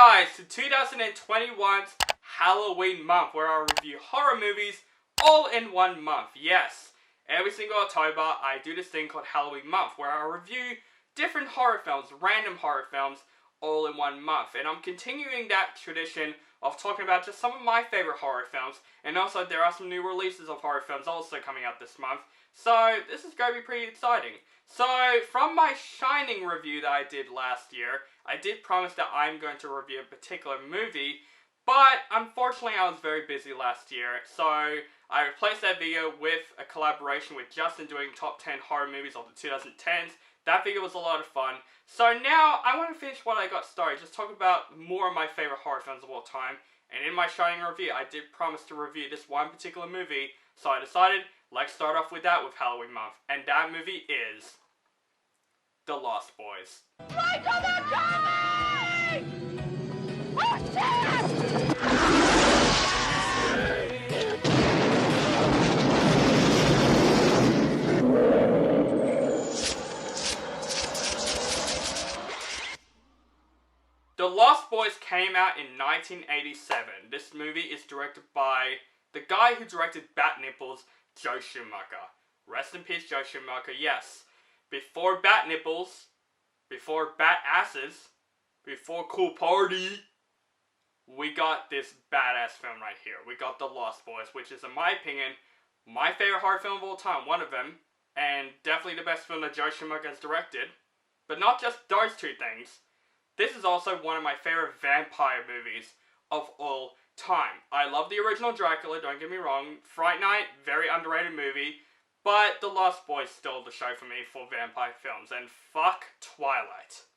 guys to 2021's Halloween month, where I review horror movies all in one month. Yes, every single October I do this thing called Halloween month, where I review different horror films, random horror films, all in one month. And I'm continuing that tradition of talking about just some of my favorite horror films, and also there are some new releases of horror films also coming out this month. So this is going to be pretty exciting. So from my Shining review that I did last year, I did promise that I'm going to review a particular movie, but unfortunately I was very busy last year, so I replaced that video with a collaboration with Justin doing top 10 horror movies of the 2010s. That video was a lot of fun. So now I want to finish what I got started, just talk about more of my favorite horror films of all time. And in my Shining review, I did promise to review this one particular movie, so I decided, let's start off with that with Halloween month. And that movie is The Lost Boys. Michael, they're coming! Oh, shit! The Lost Boys came out in 1987. This movie is directed by the guy who directed Bat Nipples, Joe Schumacher. Rest in peace, Joe Schumacher. Yes, before Bat Nipples, before Bat Asses, before Cool Party, we got this badass film right here. We got The Lost Boys, which is, in my opinion, my favorite horror film of all time. One of them, and definitely the best film that Joe Schumacher has directed. But not just those two things. This is also one of my favorite vampire movies of all time. I love the original Dracula, don't get me wrong. Fright Night, very underrated movie. But The Lost Boys stole the show for me for vampire films. And fuck Twilight.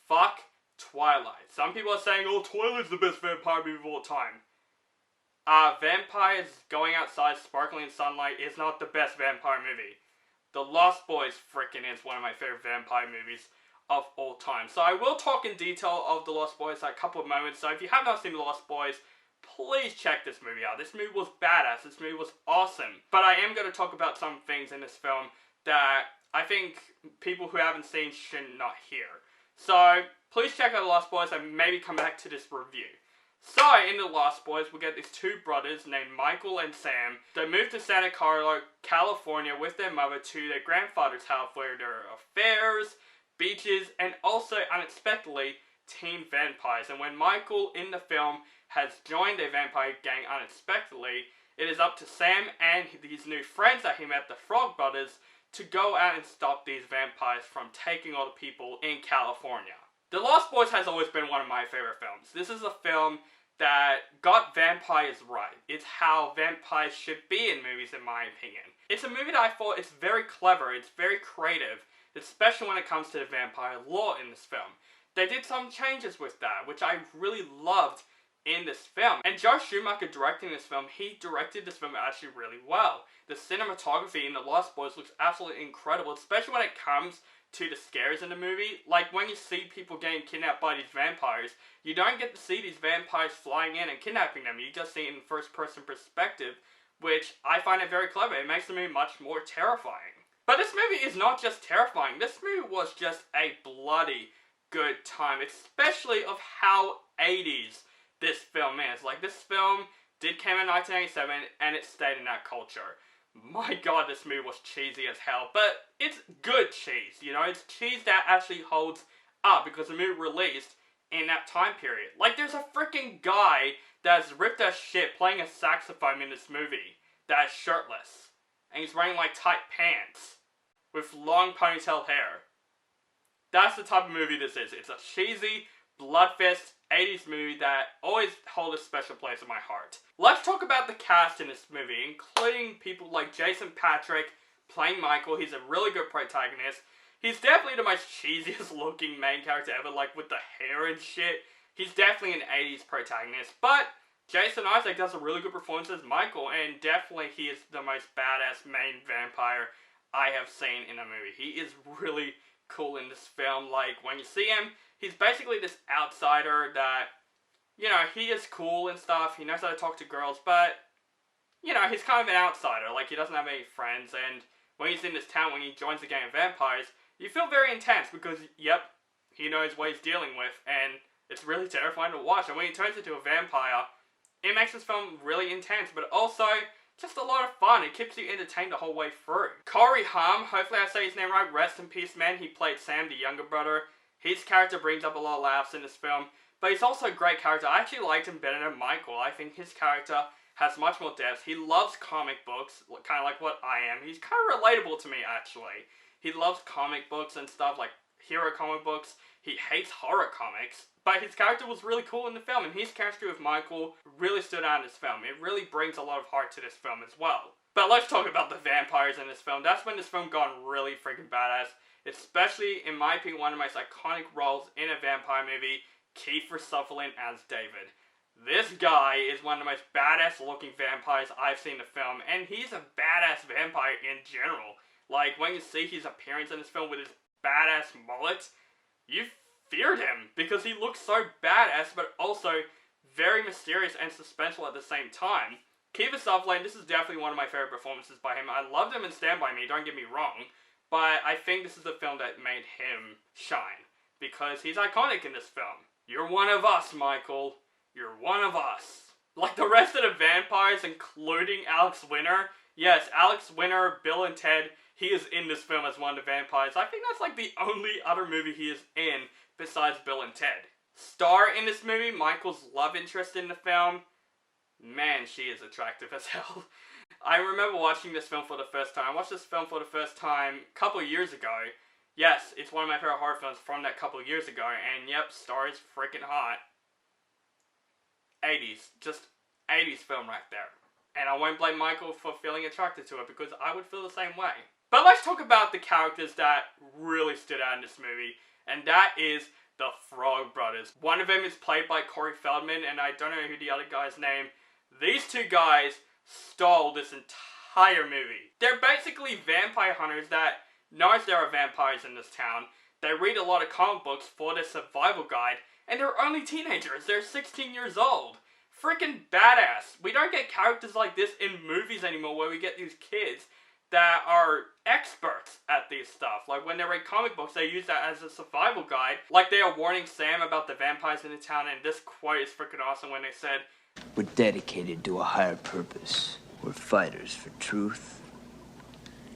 Fuck Twilight. Some people are saying, oh, Twilight's the best vampire movie of all time. Vampires going outside, sparkling in sunlight is not the best vampire movie. The Lost Boys frickin' is one of my favorite vampire movies of all time. So I will talk in detail of The Lost Boys in a couple of moments. So if you have not seen The Lost Boys, please check this movie out. This movie was badass. This movie was awesome. But I am going to talk about some things in this film that I think people who haven't seen should not hear. So please check out The Lost Boys and maybe come back to this review. So in The Lost Boys, we get these two brothers named Michael and Sam. They move to Santa Carla, California with their mother to their grandfather's house where there are fairs, beaches, and also, unexpectedly, teen vampires. And when Michael, in the film, has joined a vampire gang unexpectedly, it is up to Sam and these new friends that he met, the Frog Brothers, to go out and stop these vampires from taking all the people in California. The Lost Boys has always been one of my favorite films. This is a film that got vampires right. It's how vampires should be in movies, in my opinion. It's a movie that I thought is very clever, it's very creative, especially when it comes to the vampire lore in this film. They did some changes with that, which I really loved in this film. And Joe Schumacher directing this film, he directed this film actually really well. The cinematography in The Lost Boys looks absolutely incredible, especially when it comes to the scares in the movie. Like when you see people getting kidnapped by these vampires, you don't get to see these vampires flying in and kidnapping them. You just see it in first person perspective, which I find it very clever. It makes the movie much more terrifying. But this movie is not just terrifying. This movie was just a bloody good time, especially of how 80s this film is. Like, this film did come in 1987, and it stayed in that culture. My god, this movie was cheesy as hell, but it's good cheese, you know? It's cheese that actually holds up, because the movie released in that time period. Like, there's a freaking guy that's ripped as shit playing a saxophone in this movie that is shirtless. And he's wearing, like, tight pants with long ponytail hair. That's the type of movie this is. It's a cheesy, bloodfest 80s movie that always holds a special place in my heart. Let's talk about the cast in this movie, including people like Jason Patric playing Michael. He's a really good protagonist. He's definitely the most cheesiest looking main character ever, like with the hair and shit. He's definitely an 80s protagonist, but Jason Isaac does a really good performance as Michael, and definitely he is the most badass main vampire I have seen in a movie. He is really cool in this film. Like, when you see him, he's basically this outsider that, you know, he is cool and stuff. He knows how to talk to girls, but, you know, he's kind of an outsider. Like, he doesn't have any friends, and when he's in this town, when he joins the gang of vampires, you feel very intense because, yep, he knows what he's dealing with, and It's really terrifying to watch, and when he turns into a vampire, it makes this film really intense, but also just a lot of fun. It keeps you entertained the whole way through. Corey Haim, hopefully I say his name right, rest in peace, man. He played Sam, the younger brother. His character brings up a lot of laughs in this film, but he's also a great character. I actually liked him better than Michael. I think his character has much more depth. He loves comic books, kind of like what I am. He's kind of relatable to me, actually. He loves comic books and stuff, like hero comic books. He hates horror comics, but his character was really cool in the film, and his chemistry with Michael really stood out in this film. It really brings a lot of heart to this film as well. But let's talk about the vampires in this film. That's when this film got really freaking badass, especially, in my opinion, one of the most iconic roles in a vampire movie, Kiefer Sutherland as David. This guy is one of the most badass looking vampires I've seen in the film, and he's a badass vampire in general. Like, when you see his appearance in this film with his badass mullet, you feared him, because he looks so badass, but also very mysterious and suspenseful at the same time. Kiefer Sutherland, this is definitely one of my favorite performances by him. I loved him in Stand By Me, don't get me wrong, but I think this is the film that made him shine, because he's iconic in this film. You're one of us, Michael. You're one of us. Like the rest of the vampires, including Alex Winter. Yes, Alex Winter, Bill and Ted, he is in this film as one of the vampires. I think that's like the only other movie he is in besides Bill and Ted. Star in this movie, Michael's love interest in the film. Man, she is attractive as hell. I remember watching this film for the first time. I watched this film for the first time a couple of years ago. Yes, it's one of my favorite horror films from that couple of years ago, and yep, Star is freaking hot. 80s, just 80s film right there. And I won't blame Michael for feeling attracted to it, because I would feel the same way. But let's talk about the characters that really stood out in this movie, and that is the Frog Brothers. One of them is played by Corey Feldman, and I don't know who the other guy's name. These two guys stole this entire movie. They're basically vampire hunters that knows there are vampires in this town. They read a lot of comic books for their survival guide, and they're only teenagers. They're 16 years old. Freaking badass. We don't get characters like this in movies anymore, where we get these kids that are experts at this stuff. Like when they read comic books, they use that as a survival guide. Like they are warning Sam about the vampires in the town, and this quote is freaking awesome when they said, "We're dedicated to a higher purpose. We're fighters for truth,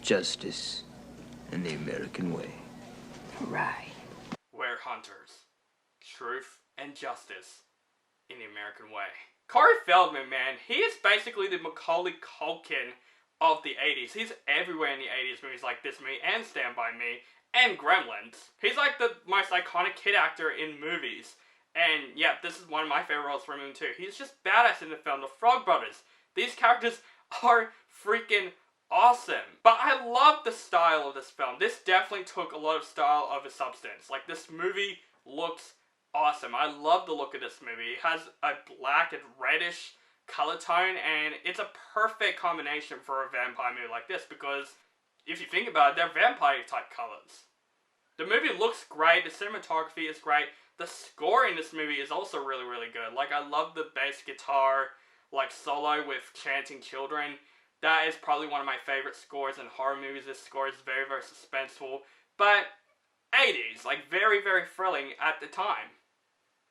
justice, and the American way." Right. We're hunters. Truth and justice in the American way. Corey Feldman, man, he is basically the Macaulay Culkin of the 80s. He's everywhere in the 80s movies like this movie and Stand By Me and Gremlins. He's like the most iconic kid actor in movies. And yeah, this is one of my favorite roles from him too. He's just badass in the film. The Frog Brothers. These characters are freaking awesome. But I love the style of this film. This definitely took a lot of style over substance. Like this movie looks awesome. I love the look of this movie. It has a black and reddish color tone, and it's a perfect combination for a vampire movie like this, because if you think about it, they're vampire type colors. The movie looks great, the cinematography is great, the score in this movie is also really, really good. Like, I love the bass guitar, like, solo with chanting children. That is probably one of my favorite scores in horror movies. This score is very, very suspenseful, but 80s, like, very, very thrilling at the time.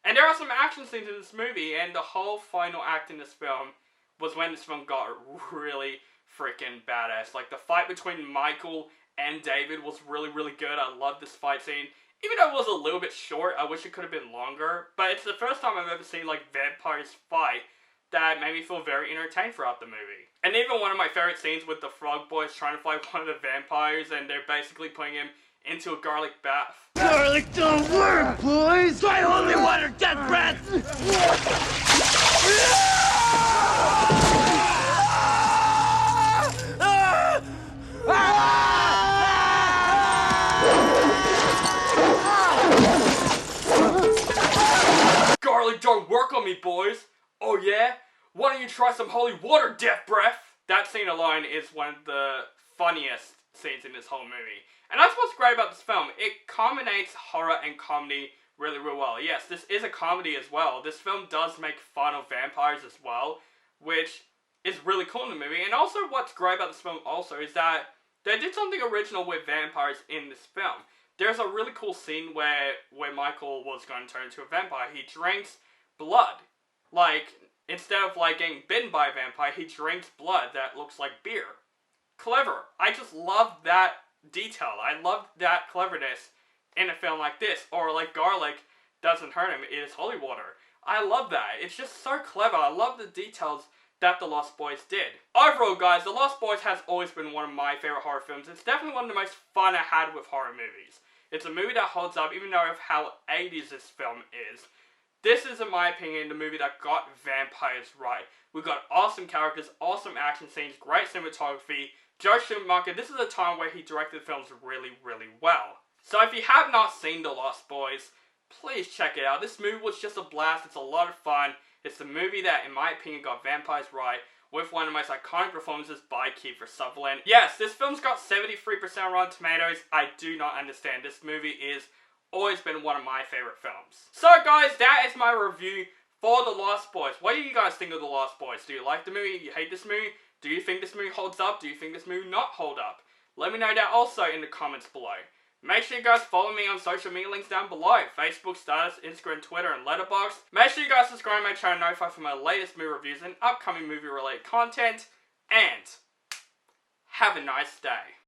And there are some action scenes in this movie, and the whole final act in this film was when this film got really freaking badass. Like, the fight between Michael and David was really, really good. I love this fight scene. Even though it was a little bit short, I wish it could have been longer. But it's the first time I've ever seen, like, vampires fight that made me feel very entertained throughout the movie. And even one of my favorite scenes with the Frog Boys trying to fight one of the vampires, and they're basically putting him into a garlic bath. Garlic don't work, boys! I only water death breath! Garlic don't work on me, boys! Oh yeah? Why don't you try some holy water, death breath? That scene alone is one of the funniest scenes in this whole movie. And that's what's great about this film. It combines horror and comedy really, really well. Yes, this is a comedy as well. This film does make fun of vampires as well, which is really cool in the movie. And also what's great about this film also is that they did something original with vampires in this film. there's a really cool scene where Michael was going to turn into a vampire. He drinks blood. Like, instead of like getting bitten by a vampire, he drinks blood that looks like beer. Clever. I just love that detail. I love that cleverness in a film like this. Or like garlic doesn't hurt him, it is holy water. I love that. It's just so clever. I love the details that The Lost Boys did. Overall, guys, The Lost Boys has always been one of my favorite horror films. It's definitely one of the most fun I had with horror movies. It's a movie that holds up, even though of how 80s this film is. This is, in my opinion, the movie that got vampires right. We got awesome characters, awesome action scenes, great cinematography. Joe Schumacher, this is a time where he directed films really, really well. So if you have not seen The Lost Boys, please check it out. This movie was just a blast. It's a lot of fun. It's the movie that, in my opinion, got vampires right, with one of the most iconic performances by Kiefer Sutherland. Yes, this film's got 73% Rotten Tomatoes. I do not understand. This movie is always been one of my favorite films. So guys, that is my review for The Lost Boys. What do you guys think of The Lost Boys? Do you like the movie? Do you hate this movie? Do you think this movie holds up? Do you think this movie not hold up? Let me know that also in the comments below. Make sure you guys follow me on social media links down below. Facebook, Status, Instagram, Twitter, and Letterboxd. Make sure you guys subscribe to my channel, notified for my latest movie reviews and upcoming movie related content. And have a nice day.